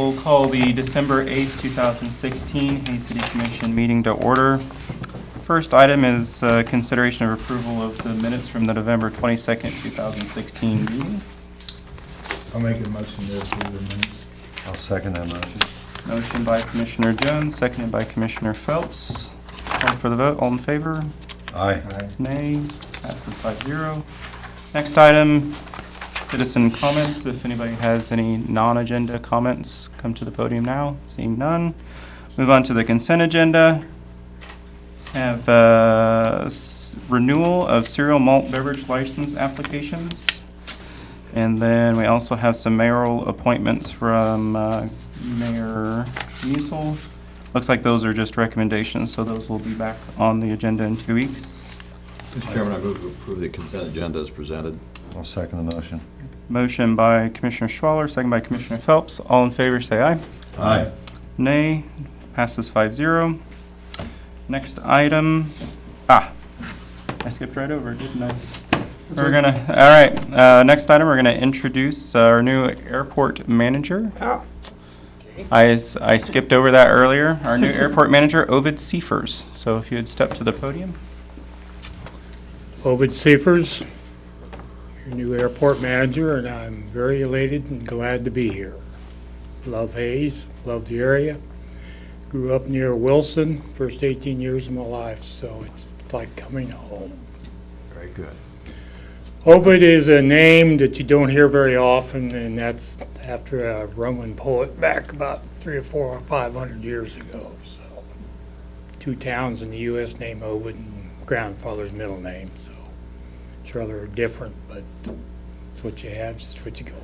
We'll call the December 8th, 2016 Hays City Commission meeting to order. First item is consideration of approval of the minutes from the November 22nd, 2016 meeting. I'll make a motion to approve the minutes. I'll second that motion. Motion by Commissioner Jones, seconded by Commissioner Phelps. Call for the vote. All in favor? Aye. Aye. Nay. Passes 5-0. Next item, citizen comments. If anybody has any non-agenda comments, come to the podium now. Seeing none. Move on to the consent agenda. Have renewal of cereal malt beverage license applications. And then we also have some mayoral appointments from Mayor Musil. Looks like those are just recommendations, so those will be back on the agenda in 2 weeks. Mr. Chairman, I move to approve the consent agenda as presented. I'll second the motion. Motion by Commissioner Schwaller, second by Commissioner Phelps. All in favor, say aye. Aye. Nay. Passes 5-0. Next item, I skipped right over, didn't I? Next item, we're gonna introduce our new airport manager. Oh, I skipped over that earlier. Our new airport manager, Ovid Seifers. So if you would step to the podium. Ovid Seifers, your new airport manager, and I'm very elated and glad to be here. Love Hays, love the area. Grew up near Wilson, first 18 years of my life, so it's like coming home. Very good. Ovid is a name that you don't hear very often, and that's after a Roman poet back about 300 or 400 or 500 years ago. So, 2 towns in the U.S. named Ovid, and grandfather's middle name. So, sure they're different, but it's what you have. It's what you go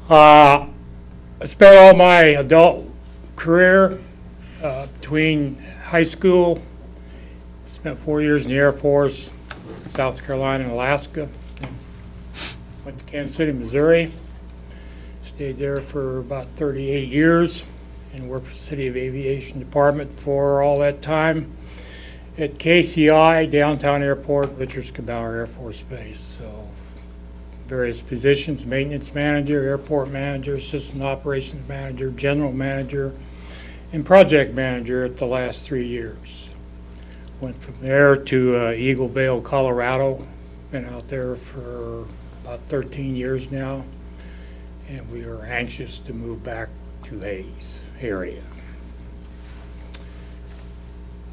with. I spent all my adult career between high school. Spent 4 years in the Air Force, South Carolina and Alaska. Went to Kansas City, Missouri. Stayed there for about 38 years and worked for the City of Aviation Department for all that time. At KCI, Downtown Airport, Richards-Cabauer Air Force Base. So various positions, maintenance manager, airport manager, assistant operations manager, general manager, and project manager at the last 3 years. Went from there to Eagle Vale, Colorado. Been out there for about 13 years now, and we are anxious to move back to Hays area.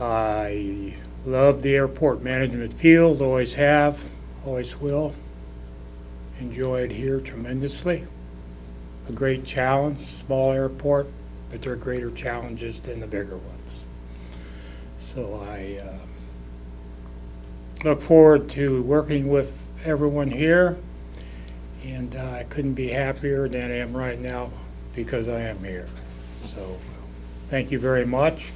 I love the airport management field, always have, always will. Enjoy it here tremendously. A great challenge, small airport, but there are greater challenges than the bigger ones. So I look forward to working with everyone here, and I couldn't be happier than I am right now because I am here. So thank you very much.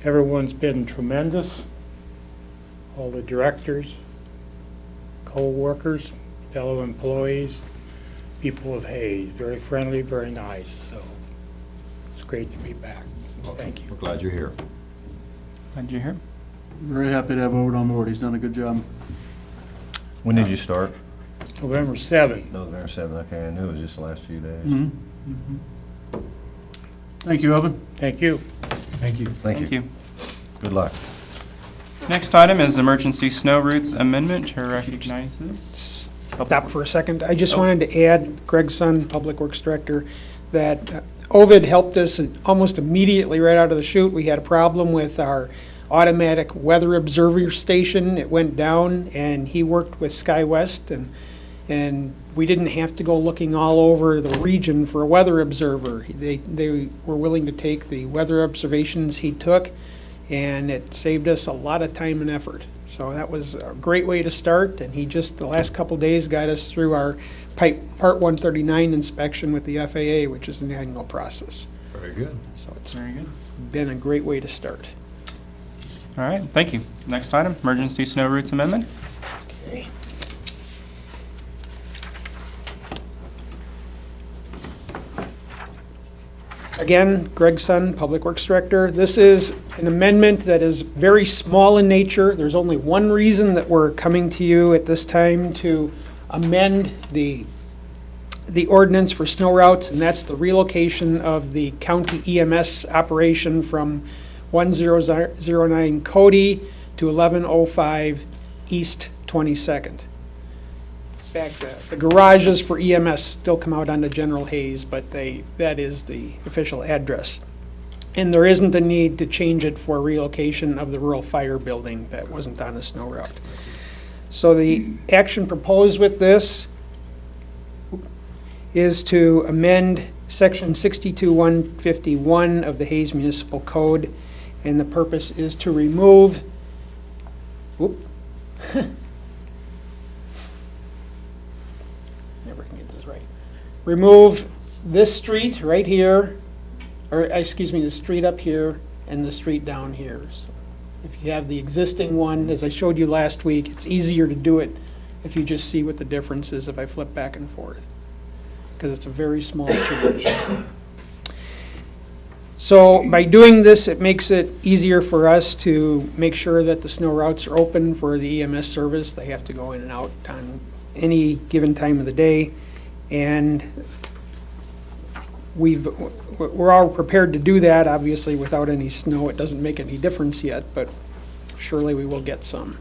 Everyone's been tremendous. All the directors, co-workers, fellow employees, people of Hays, very friendly, very nice. So it's great to be back. Thank you. We're glad you're here. Glad you're here. Very happy to have Ovid on board. He's done a good job. When did you start? November 7th. November 7th. Okay, I knew it was just the last few days. Thank you, Ovid. Thank you. Thank you. Thank you. Good luck. Next item is emergency snow routes amendment. Chair recognizes. Stop for a second. I just wanted to add, Greg's son, Public Works Director, that Ovid helped us almost immediately right out of the chute. We had a problem with our automatic weather observer station. It went down, and he worked with SkyWest, and we didn't have to go looking all over the region for a weather observer. They were willing to take the weather observations he took, and it saved us a lot of time and effort. So that was a great way to start, and he just, the last couple days, got us through our Part 139 inspection with the FAA, which is an annual process. Very good. So it's Very good. been a great way to start. All right, thank you. Next item, emergency snow routes amendment. Okay. Again, Greg Sun, Public Works Director. This is an amendment that is very small in nature. There's only one reason that we're coming to you at this time to amend the the ordinance for snow routes, and that's the relocation of the county EMS operation from 1009 Cody to 1105 East 22nd. In fact, the garages for EMS still come out onto General Hayes, but that is the official address. And there isn't a need to change it for relocation of the rural fire building that wasn't on a snow route. So the action proposed with this is to amend section 62-151 of the Hayes Municipal Code, and the purpose is to remove, whoop, never can get this right. Remove this street right here, or excuse me, the street up here and the street down here. So if you have the existing one, as I showed you last week, it's easier to do it if you just see what the difference is if I flip back and forth, because it's a very small change. So by doing this, it makes it easier for us to make sure that the snow routes are open for the EMS service. They have to go in and out on any given time of the day. And we're all prepared to do that. Obviously, without any snow, it doesn't make any difference yet, but surely we will get some.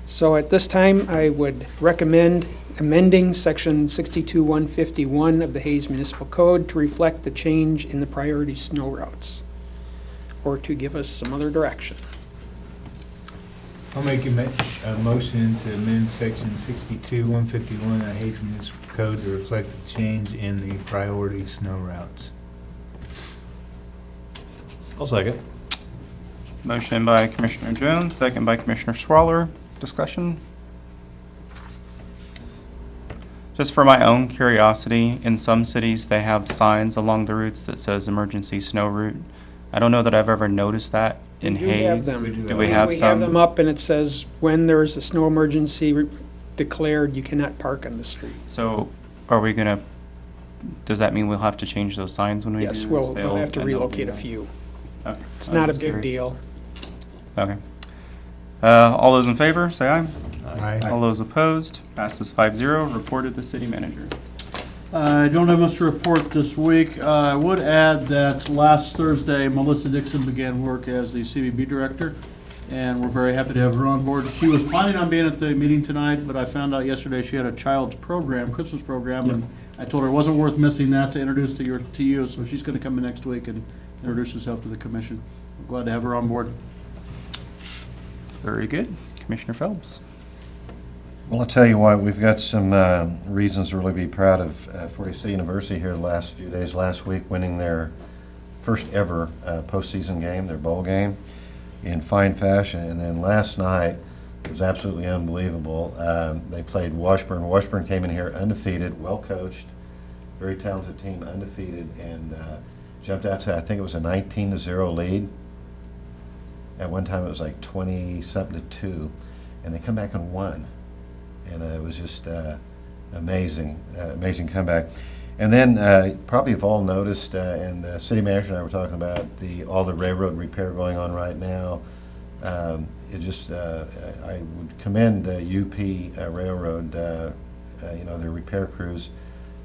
So at this time, I would recommend amending section 62-151 of the Hayes Municipal Code to reflect the change in the priority snow routes, or to give us some other direction. I'll make a motion to amend section 62-151 of the Hayes Municipal Code to reflect the change in the priority snow routes. I'll second. Motion by Commissioner Jones, second by Commissioner Swaller. Discussion? Just for my own curiosity, in some cities, they have signs along the routes that says emergency snow route. I don't know that I've ever noticed that in We do have Hayes. them. Do we have We have them some? up, and it says, when there is a snow emergency declared, you cannot park on the street. So are we gonna, does that mean we'll have to change those signs when we do this? Yes, we'll They'll- have to and they'll be relocate a there. few. Okay. It's I not a was big curious. deal. Okay. All those in favor, say aye. Aye. All those opposed, passes 5-0. Reported the city manager. I don't have much to report this week. I would add that last Thursday, Melissa Dixon began work as the CBB director, and we're very happy to have her on board. She was planning on being at the meeting tonight, but I found out yesterday she had a child's program, Christmas program, and I told her it wasn't worth missing that to introduce to you, so she's going to come in next week and introduce herself to the commission. I'm glad to have her on board. Very good. Commissioner Phelps. Well, I'll tell you what, we've got some reasons to really be proud of 40 State University here the last few days. Last week, winning their first ever postseason game, their bowl game, in fine fashion. And then last night, it was absolutely unbelievable. They played Washburn. Washburn came in here undefeated, well-coached, very talented team, undefeated, and jumped out to, I think it was a 19-0 lead. At one time, it was like 20-something to 2, and they come back and won. And it was just amazing comeback. And then probably you've all noticed, and the city manager and I were talking about all the railroad repair going on right now. I would commend UP Railroad. Their repair crews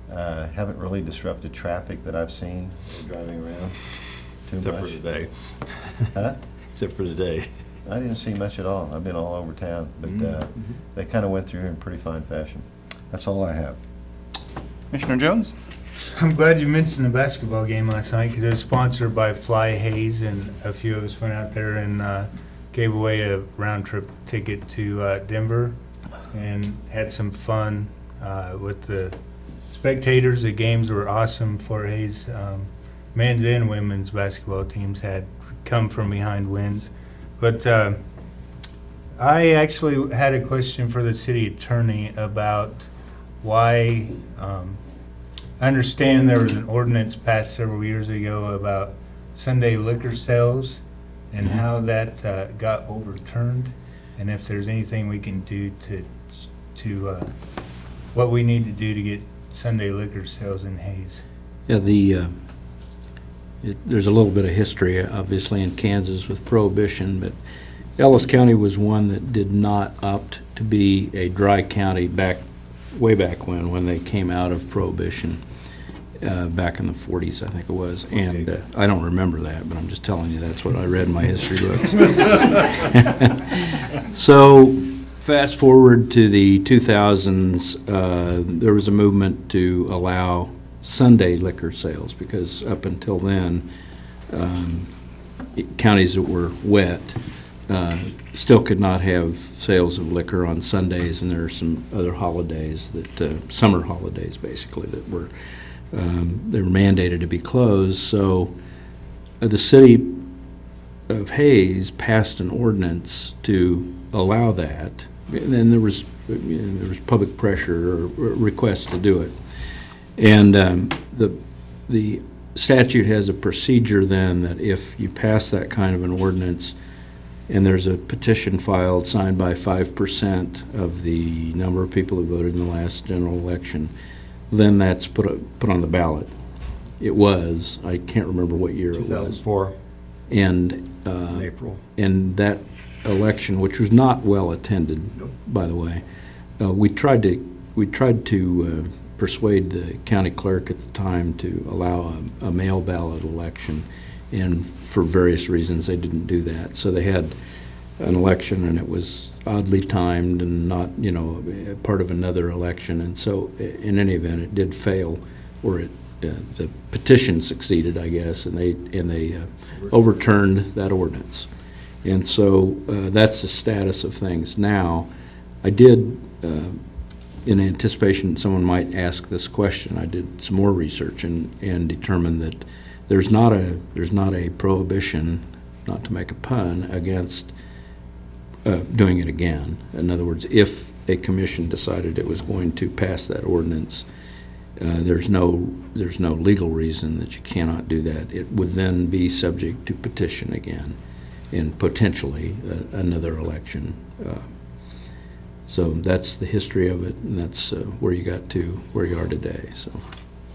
haven't really disrupted traffic that I've seen driving around too Except for much. today. Huh? Except for today. I didn't see much at all. I've been all over town, but they kind of went through here in pretty fine fashion. That's all I have. Commissioner Jones. I'm glad you mentioned the basketball game last night because it was sponsored by Fly Hayes, and a few of us went out there and gave away a round-trip ticket to Denver and had some fun with the spectators. The games were awesome for Hayes. Men's and women's basketball teams had come from behind wins. But I actually had a question for the city attorney about why, I understand there was an ordinance passed several years ago about Sunday liquor sales and how that got overturned, and if there's anything we can do to what we need to do to get Sunday liquor sales in Hayes. Yeah, there's a little bit of history, obviously, in Kansas with prohibition, but Ellis County was one that did not opt to be a dry county back way back when they came out of Prohibition, back in the 40s, I think it was. And I don't remember that, but I'm just telling you, that's what I read in my history books. So fast forward to the 2000s, there was a movement to allow Sunday liquor sales, because up until then, counties that were wet still could not have sales of liquor on Sundays, and there are some other holidays that, summer holidays basically, that were, they were mandated to be closed. So the city of Hayes passed an ordinance to allow that, and then there was public pressure or requests to do it. And the statute has a procedure then that if you pass that kind of an ordinance and there's a petition filed signed by 5% of the number of people who voted in the last general election, then that's put on the ballot. It was, I can't remember what year it was. 2004, And in April. and that election, which was not well attended, by the way, we tried to persuade the county clerk at the time to allow a mail ballot election, and for various reasons they didn't do that. So they had an election, and it was oddly timed and not, part of another election. And so in any event, it did fail, or the petition succeeded, I guess, and they overturned that ordinance. And so that's the status of things now. I did, in anticipation someone might ask this question, I did some more research and determined that there's not a prohibition, not to make a pun, against doing it again. In other words, if a commission decided it was going to pass that ordinance, there's no legal reason that you cannot do that. It would then be subject to petition again, and potentially another election. So that's the history of it, and that's where you got to where you are today. So.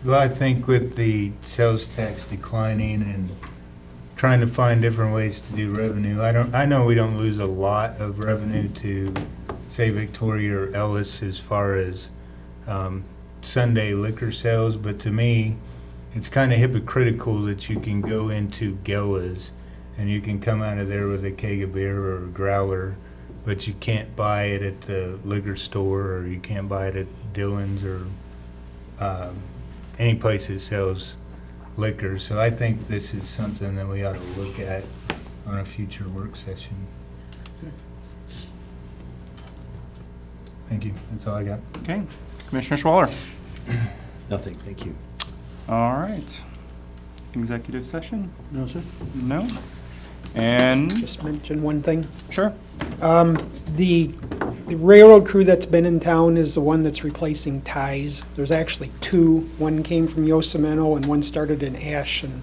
Well, I think with the sales tax declining and trying to find different ways to do revenue, I know we don't lose a lot of revenue to, say, Victoria or Ellis as far as Sunday liquor sales, but to me, it's kind of hypocritical that you can go into Gella's and you can come out of there with a keg of beer or a growler, but you can't buy it at the liquor store, or you can't buy it at Dillon's or any place that sells liquor. So I think this is something that we ought to look at on a future work session. Thank you. That's all I got. Okay. Commissioner Schwaller. Nothing, thank you. All right. Executive session? No, sir? No? And, Just mention one thing. sure. The railroad crew that's been in town is the one that's replacing ties. There's actually two. One came from Yosemite and one started in Ash and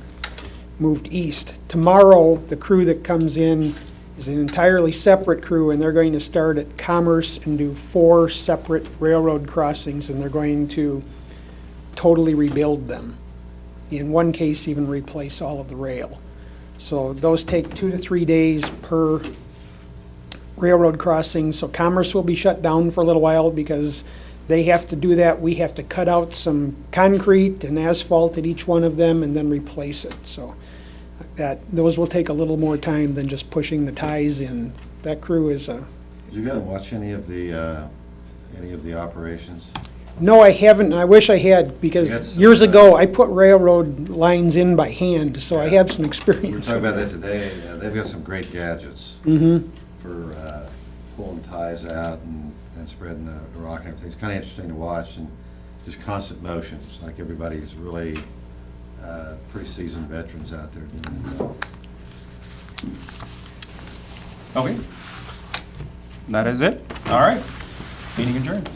moved east. Tomorrow, the crew that comes in is an entirely separate crew, and they're going to start at Commerce and do 4 separate railroad crossings, and they're going to totally rebuild them. In one case, even replace all of the rail. So those take 2 to 3 days per railroad crossing. So Commerce will be shut down for a little while because they have to do that. We have to cut out some concrete and asphalt at each one of them and then replace it. So those will take a little more time than just pushing the ties in. That crew is Did you go and watch any of the operations? No, I haven't, and I wish I had, because Yes, years ago, I put railroad lines in by hand, so I Yeah. have some We were experience. talking about that today. They've got some great gadgets Mm-hmm. for pulling ties out and spreading the rock and everything. It's kind of interesting to watch, and just constant motions, like everybody's really pretty seasoned veterans out there doing that. Okay. That is it? All right. Meeting adjourned.